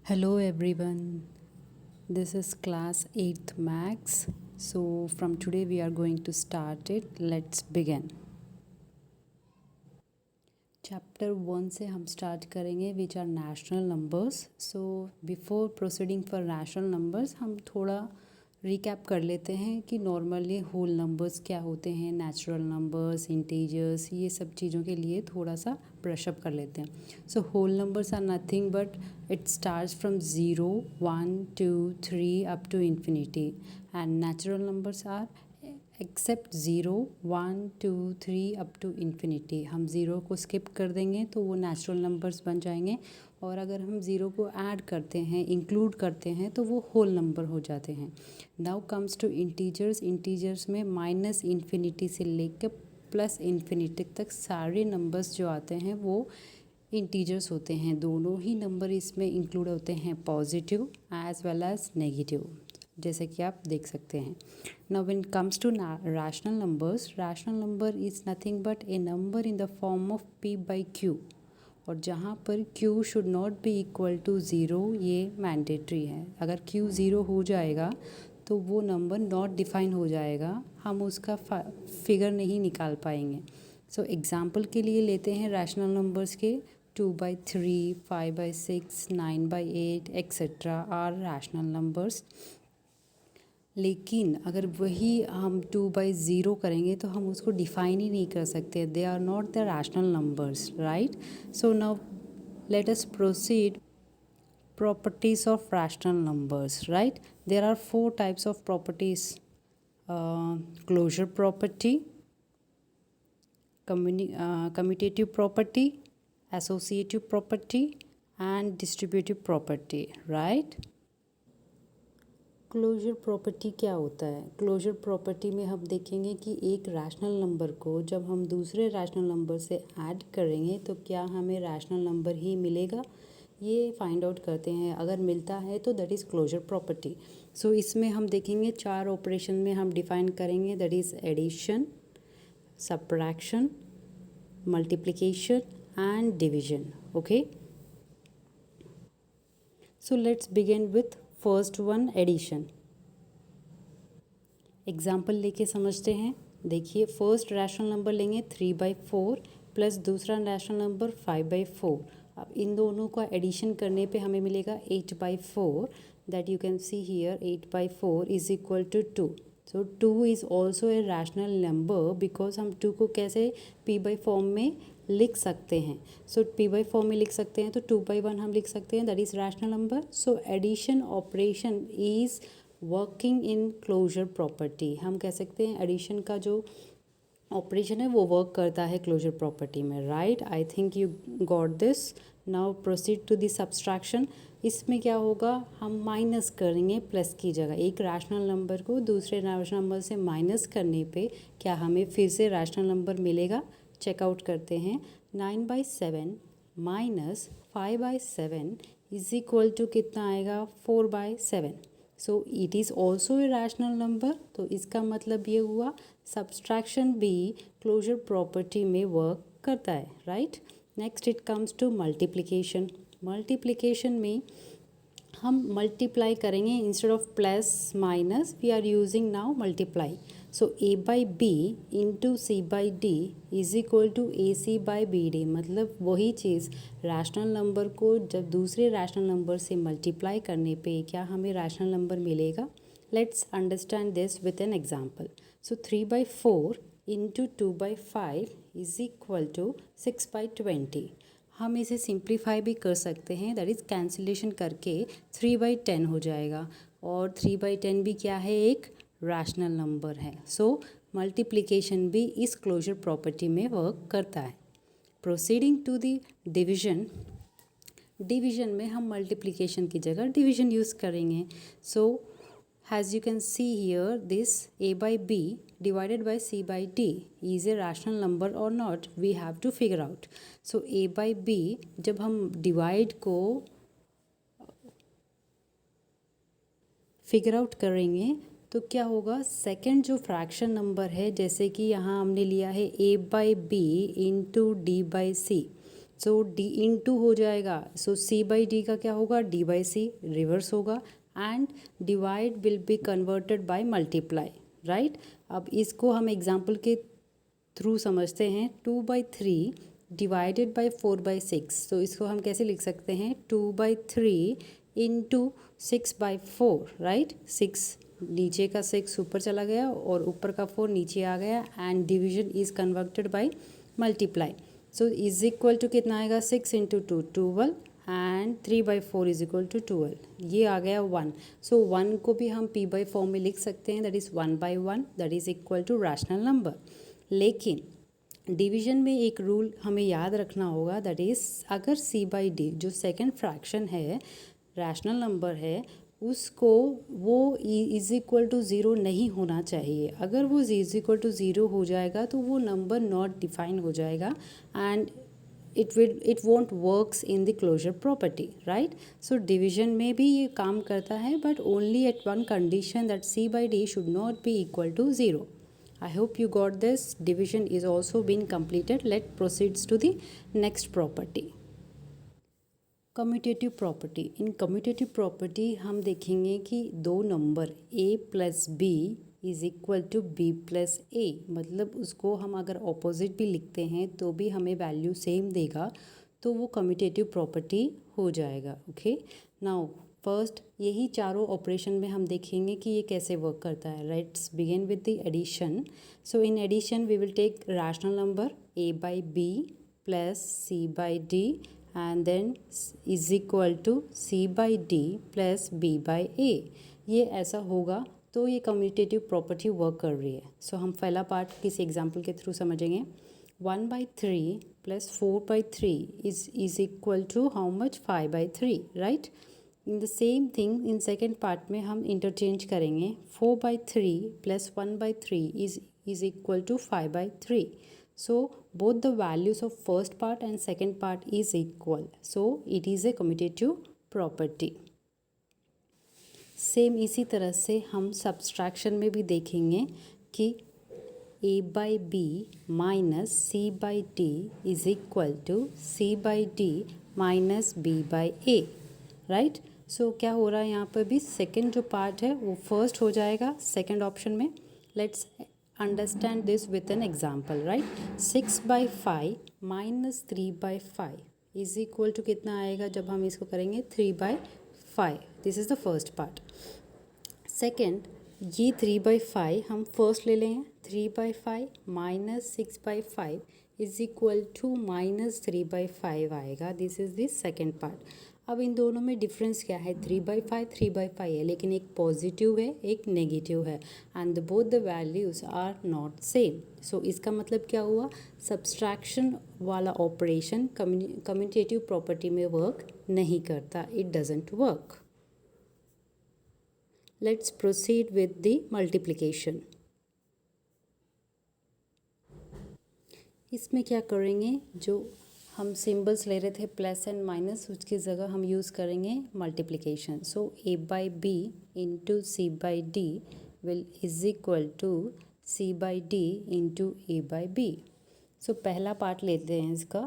Hello everyone, this is class 8th Max. So from today we are going to start it. Let's begin. Chapter 1 से हम start करेंगे which are national numbers. So before proceeding for national numbers हम थोड़ा recap कर लेते हैं कि normally whole numbers क्या होते हैं, नेचुरल नंबर्स, इंटीजर्स, ये सब चीज़ों के लिए थोड़ा सा ब्रशअप कर लेते हैं. So whole numbers are nothing but it starts from 0, 1, 2, 3 up to infinity and natural numbers are except 0, 1, 2, 3 up to infinity. हम ज़ीरो को स्किप कर देंगे तो वो नेचुरल नंबर्स बन जाएंगे और अगर हम ज़ीरो को ऐड करते हैं, इंक्लूड करते हैं तो वो होल नंबर हो जाते हैं. Now comes to integers. Integers में माइनस इन्फिनिटी से लेकर प्लस इन्फिनिटी तक सारे नंबर्स जो आते हैं वो इंटीजर्स होते हैं. दोनों ही नंबर इसमें इंक्लूड होते हैं, positive as well as negative, जैसे कि आप देख सकते हैं. Now when comes to rational numbers, rational number is nothing but a number in the form of p by q, और जहाँ पर q should not be equal to zero, ये मैंडेटरी है. अगर q ज़ीरो हो जाएगा तो वो नंबर नॉट डिफाइन हो जाएगा, हम उसका फिगर नहीं निकाल पाएंगे. सो एग्ज़ाम्पल के लिए लेते हैं रैशनल नंबर्स के. 2/3, 5/6, 9/8 एक्सेट्रा आर रैशनल नंबर्स. लेकिन अगर वही हम 2/0 करेंगे तो हम उसको डिफाइन ही नहीं कर सकते. They are not the rational numbers, right. So now let us proceed. Properties of rational numbers, right? There are 4 types of properties: closure property, commutative property, associative property and distributive property, right? Closure property क्या होता है? Closure property में हम देखेंगे कि एक rational number को जब हम दूसरे रैशनल नंबर से ऐड करेंगे तो क्या हमें रैशनल नंबर ही मिलेगा, ये फाइंड आउट करते हैं. अगर मिलता है तो that is closure property. So इसमें हम देखेंगे 4 ऑपरेशन में हम डिफाइन करेंगे, that is addition, subtraction, multiplication and division. Okay, so let's begin with first one, addition. Example लेके समझते हैं. देखिए, फर्स्ट रैशनल नंबर लेंगे 3/4 प्लस दूसरा रैशनल नंबर 5/4. अब इन दोनों का एडिशन करने पे हमें मिलेगा 8/4. That you can see here 8/4 is equal to 2. So 2 is also a rational number because हम 2 को कैसे p/4 फॉर्म में लिख सकते हैं. सो p/4 फॉर्म में लिख सकते हैं तो 2/1 हम लिख सकते हैं, that is rational number. So addition operation is working in closure property. हम कह सकते हैं एडिशन का जो ऑपरेशन है वो वर्क करता है क्लोजर प्रॉपर्टी में, right. I think you got this. Now proceed to the subtraction. इसमें क्या होगा, हम माइनस करेंगे प्लस की जगह. एक रैशनल नंबर को दूसरे रैशनल नंबर से माइनस करने पे क्या हमें फिर से रैशनल नंबर मिलेगा. चेकआउट करते हैं. 9/7 माइनस 5/7 इज इक्वल टू कितना आएगा, 4/7. सो it is also a rational number. तो इसका मतलब ये हुआ सब्सट्रैक्शन भी क्लोजर प्रॉपर्टी में वर्क करता है, right. Next it comes to multiplication. Multiplication में हम मल्टीप्लाई करेंगे instead of plus minus, we are using now multiply. So a/b into c/d is equal to ac/bd. मतलब वही चीज़, रैशनल नंबर को जब दूसरे रैशनल नंबर से मल्टीप्लाई करने पे क्या हमें रैशनल नंबर मिलेगा. Let's understand this with an example. So 3/4 into 2/5 is equal to 6/20. हम इसे सिंप्लीफाई भी कर सकते हैं, दैट इज़ कैंसिलेशन करके 3/10 हो जाएगा. और 3/10 भी क्या है, एक रैशनल नंबर है. सो मल्टीप्लिकेशन भी इस क्लोजर प्रॉपर्टी में वर्क करता है. Proceeding to the division. Division में हम मल्टीप्लिकेशन की जगह डिवीजन यूज़ करेंगे. सो as you can see here, this a/b divided by c/d is a rational number or not, we have to figure out. So a/b जब हम divide को figure out करेंगे तो क्या होगा, सेकंड जो फ्रैक्शन नंबर है, जैसे कि यहाँ हमने लिया है a/b into d/c. So D into हो जाएगा, सो सी बाई डी का क्या होगा, डी बाई सी रिवर्स होगा, and divide will be converted by multiply, right. अब इसको हम एग्जाम्पल के थ्रू समझते हैं। 2/3 डिवाइडेड बाई 4/6, तो इसको हम कैसे लिख सकते हैं, 2/3 इंटू 6/4, राइट। 6 नीचे का 6 ऊपर चला गया और ऊपर का 4 नीचे आ गया, and division is converted by multiply. So is equal to कितना आएगा, 6 into 2 12, and 3/4 is equal to 12, ये आ गया 1। सो 1 को भी हम p बाई फॉर्म में लिख सकते हैं, that is 1/1, that is equal to rational number. लेकिन डिवीजन में एक रूल हमें याद रखना होगा, दैट इज़ अगर c बाई डी जो सेकेंड फ्रैक्शन है, रैशनल नंबर है, उसको वो इज इक्वल टू ज़ीरो नहीं होना चाहिए। अगर वो इज इक्वल टू ज़ीरो हो जाएगा तो वो नंबर नॉट डिफाइन हो जाएगा, and it won't works in the closure property, right? So division में भी ये काम करता है, but only at one condition, that c by d should not be equal to 0. I hope you got this. Division is also been completed. Let's proceed to the next property. Commutative property. In commutative property हम देखेंगे कि दो number a plus B is equal to B plus A, मतलब उसको हम अगर opposite भी लिखते हैं तो भी हमें वैल्यू सेम देगा, तो वो कम्यूटेटिव प्रॉपर्टी हो जाएगा। ओके, नाउ फर्स्ट यही चारों ऑपरेशन में हम देखेंगे कि ये कैसे वर्क करता है। Let's begin with the addition. So in addition we will take rational number a by B plus C by D and then is equal to c by d plus b by a। ये ऐसा होगा तो ये commutative property work कर रही है। सो हम पहला पार्ट किसी एग्जांपल के थ्रू समझेंगे। 1/3 प्लस 4/3 is equal to how much, 5/3, right. In the same thing in second part में हम इंटरचेंज करेंगे। 4/3 प्लस 1/3 is equal to 5/3। So both the values of first part and second part is equal, so it is a commutative property. Same इसी तरह से हम subtraction में भी देखेंगे कि a by B minus C by D is equal to C by D minus B by A, right. So क्या हो रहा है यहाँ पर भी, सेकेंड जो पार्ट है वो फर्स्ट हो जाएगा सेकेंड ऑप्शन में। Let's understand this with an example, right? 6/5 minus 3/5 is equal to कितना आएगा जब हम इसको करेंगे, 3/5। This is the first part. Second, ये 3/5 हम फर्स्ट ले लेंगे। 3/5 minus 6/5 is equal to minus 3/5 आएगा। This is the second part. अब इन दोनों में डिफरेंस क्या है, 3/5 3/5 है, लेकिन एक पॉजिटिव है एक नेगेटिव है, and both the values are not same. So इसका मतलब क्या हुआ, सब्सट्रैक्शन वाला ऑपरेशन कम्यूटेटिव प्रॉपर्टी में वर्क नहीं करता, it doesn't work. Let's proceed with the multiplication. इसमें क्या करेंगे, जो हम सिंबल्स ले रहे थे प्लस एंड माइनस, उसकी जगह हम यूज़ करेंगे multiplication. So a by B into C by D will is equal to C by D into A by B. So पहला पार्ट लेते हैं इसका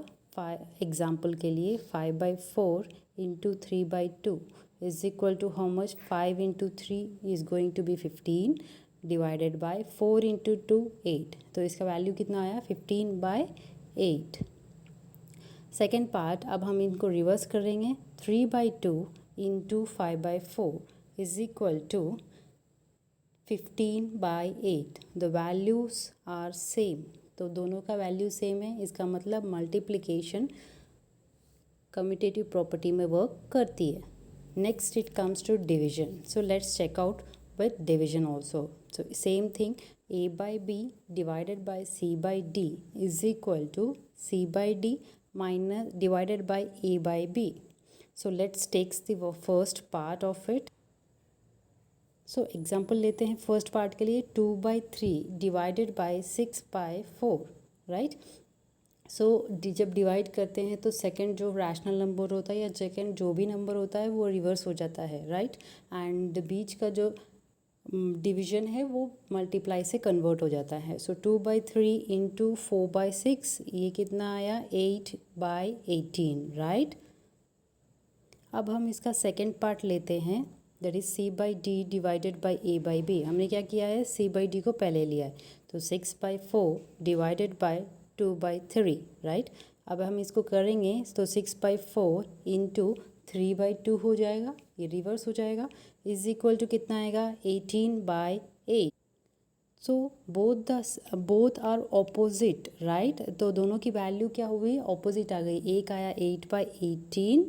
एग्जाम्पल के लिए। 5/4 into 3/2 is equal to how much, 5 into 3 is going to be 15 divided by 4 into 2 8, तो इसका value कितना आया, 15/8। सेकेंड पार्ट, अब हम इनको रिवर्स करेंगे। 3/2 into 5/4 is equal to 15/8। The values are same, तो दोनों का वैल्यू सेम है, इसका मतलब मल्टीप्लिकेशन कम्यूटेटिव प्रॉपर्टी में वर्क करती है। Next it comes to division. So let's check out with division also. So same thing, a by B divided by C by D is equal to C by D minus divided by a by b. So let's take the first part of it. So example लेते हैं first part के लिए। 2/3 divided by 6/4, right. सो जब divide करते हैं तो second जो rational number होता है या सेकंड जो भी नंबर होता है वो रिवर्स हो जाता है, राइट। एंड बीच का जो डिवीजन है वो मल्टीप्लाई से कन्वर्ट हो जाता है। सो 2/3 इंटू 4/6, ये कितना आया 8/18, राइट। अब हम इसका सेकेंड पार्ट लेते हैं, that is C/D divided by A/B। हमने क्या किया है, C/D को पहले लिया है, तो 6/4 डिवाइडेड बाई 2/3, राइट। अब हम इसको करेंगे तो 6/4 इंटू 3/2 हो जाएगा, ये रिवर्स हो जाएगा, इज इक्वल टू कितना आएगा 18/8। So both are opposite, right. तो दोनों की वैल्यू क्या हुई, ऑपोजिट आ गई। एक आया 8/18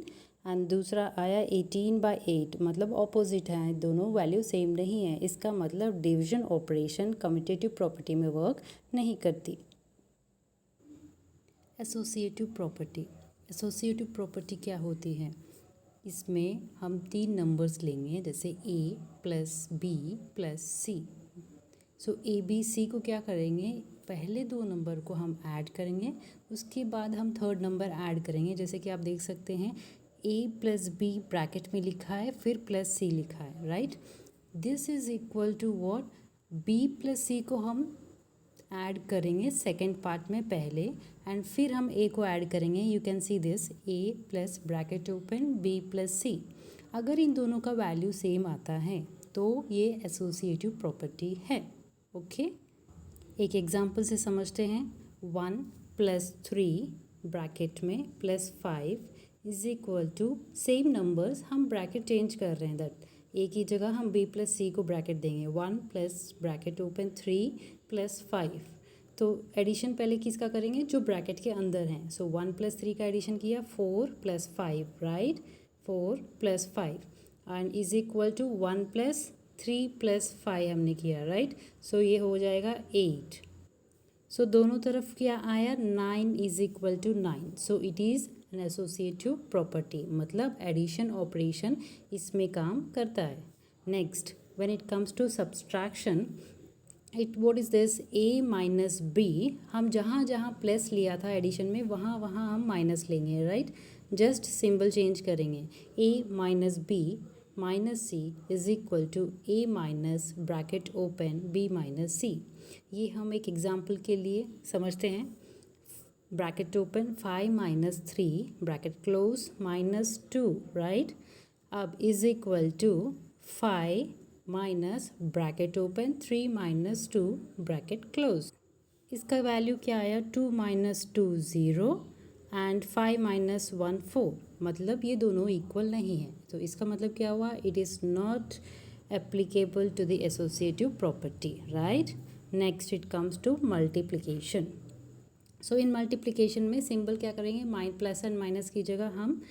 एंड दूसरा आया 18/8, मतलब ऑपोजिट है, दोनों वैल्यू सेम नहीं है। इसका मतलब डिवीजन ऑपरेशन कम्यूटेटिव प्रॉपर्टी में वर्क नहीं करती। एसोसिएटिव प्रॉपर्टी, एसोसिएटिव प्रॉपर्टी क्या होती है, इसमें हम 3 नंबर्स लेंगे, जैसे A plus B plus C। So ABC को क्या करेंगे, पहले 2 नंबर को हम ऐड करेंगे, उसके बाद हम थर्ड नंबर ऐड करेंगे। जैसे कि आप देख सकते हैं A प्लस B ब्रैकेट में लिखा है, फिर प्लस C लिखा है, right. This is equal to what, B plus C को हम ऐड करेंगे सेकेंड पार्ट में पहले, एंड फिर हम A को ऐड करेंगे। You can see this, A plus bracket open B plus C। अगर इन दोनों का वैल्यू सेम आता है तो ये एसोसिएटिव प्रॉपर्टी है। ओके, एक एग्जांपल से समझते हैं। 1 प्लस 3 ब्रैकेट में plus 5 is equal to, same numbers, हम ब्रैकेट चेंज कर रहे हैं, दैट ए की जगह हम B प्लस C को ब्रैकेट देंगे। 1 प्लस ब्रैकेट ओपन 3 प्लस 5, तो एडिशन पहले किसका करेंगे, जो ब्रैकेट के अंदर हैं। सो 1 प्लस 3 का एडिशन किया, 4 plus 5, right, 4 plus 5 and is equal to 1 plus 3 plus 5 हमने किया, राइट। सो ये हो जाएगा 8। सो दोनों तरफ क्या आया, 9 is equal to 9। So it is an associative property, मतलब एडिशन ऑपरेशन इसमें काम करता है। Next, when it comes to subtraction, it what is this, A minus B, हम जहाँ जहाँ प्लस लिया था एडिशन में वहाँ वहाँ हम माइनस लेंगे, राइट। जस्ट सिंबल चेंज करेंगे। A minus B minus C is equal to A minus bracket open B minus C। ये हम एक एग्जाम्पल के लिए समझते हैं। Bracket open 5 minus 3 bracket close minus 2, right. अब is equal to 5 minus bracket open 3 minus 2 bracket close. इसका value क्या आया, 2 माइनस 2 0 एंड 5 माइनस 1 4, मतलब ये दोनों इक्वल नहीं है। तो इसका मतलब क्या हुआ, it is not applicable to the associative property, right. Next it comes to multiplication. So in multiplication में सिंबल क्या करेंगे, प्लस एंड माइनस की जगह हम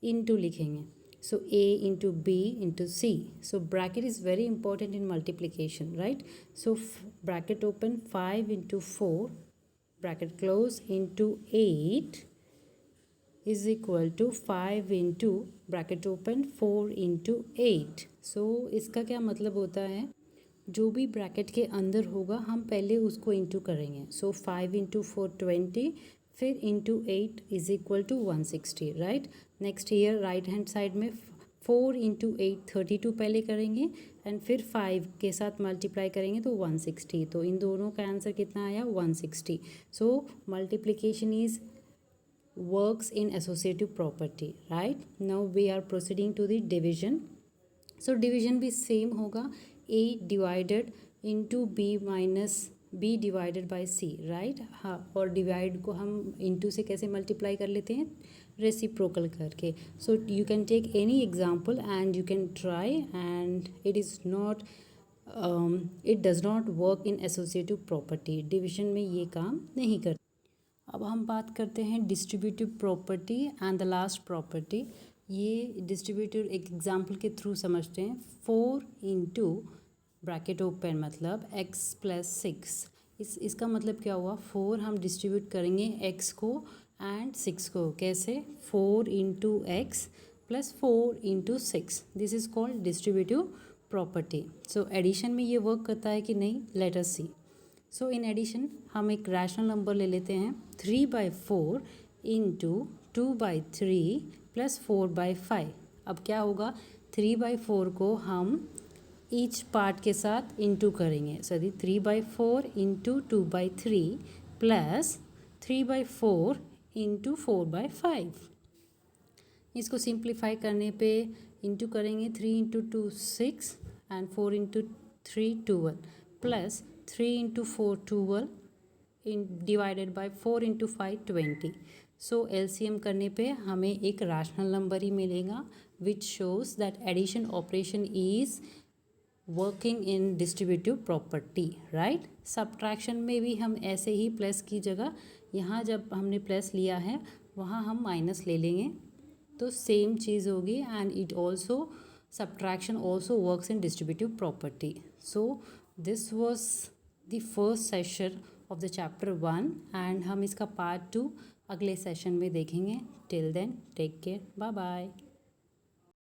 इनटू लिखेंगे। So A into B into C. So bracket is very important in multiplication, right? So bracket open 5 into 4, bracket close into 8 is equal to 5 into bracket open 4 into 8. So इसका क्या मतलब होता है, जो भी ब्रैकेट के अंदर होगा हम पहले उसको इंटू करेंगे। सो 5 इंटू 4 20, फिर into 8 is equal to 160, right. Next year right hand side में 4 इंटू 8 32 पहले करेंगे एंड फिर 5 के साथ मल्टीप्लाई करेंगे तो 160। तो इन दोनों का आंसर कितना आया, 160। So multiplication is works in associative property, right. Now we are proceeding to the division. So division भी सेम होगा, A divided into B minus B divided by C, right. हाँ, और डिवाइड को हम इंटू से कैसे मल्टीप्लाई कर लेते हैं, रेसिप्रोकल करके। So you can take any example and you can try, and it is not, it does not work in associative property. Division में ये काम नहीं करता। अब हम बात करते हैं distributive property and the last property. ये डिस्ट्रीब्यूटिव एक एग्जाम्पल के थ्रू समझते हैं। 4 इंटू ब्रैकेट ओपन मतलब x प्लस 6, इसका मतलब क्या हुआ, 4 हम डिस्ट्रीब्यूट करेंगे x को एंड 6 को, कैसे, 4 into x plus 4 into 6, this is called distributive property. So addition में ये वर्क करता है कि नहीं, let us C. So in addition हम एक रैशनल नंबर ले लेते हैं, 3/4 इंटू 2/3 प्लस 4/5। अब क्या होगा, 3/4 को हम ईच पार्ट के साथ इंटू करेंगे। So the 3/4 into 2/3 plus 3/4 into 4/5। इसको सिंप्लीफाई करने पे इंटू करेंगे 3 into 2 6 and 4 into 3 12 plus 3 into 4 12 divided by 4 into 5 20। So LCM करने पे हमें एक रैशनल नंबर ही मिलेगा which shows that addition operation is working in distributive property, right. Subtraction में भी हम ऐसे ही प्लस की जगह यहाँ जब हमने प्लस लिया है वहाँ हम माइनस ले लेंगे तो सेम चीज़ होगी and it also subtraction also works in distributive property. So this was the first session of the chapter 1 and हम इसका पार्ट 2 अगले सेशन में देखेंगे। Till then take care, bye bye.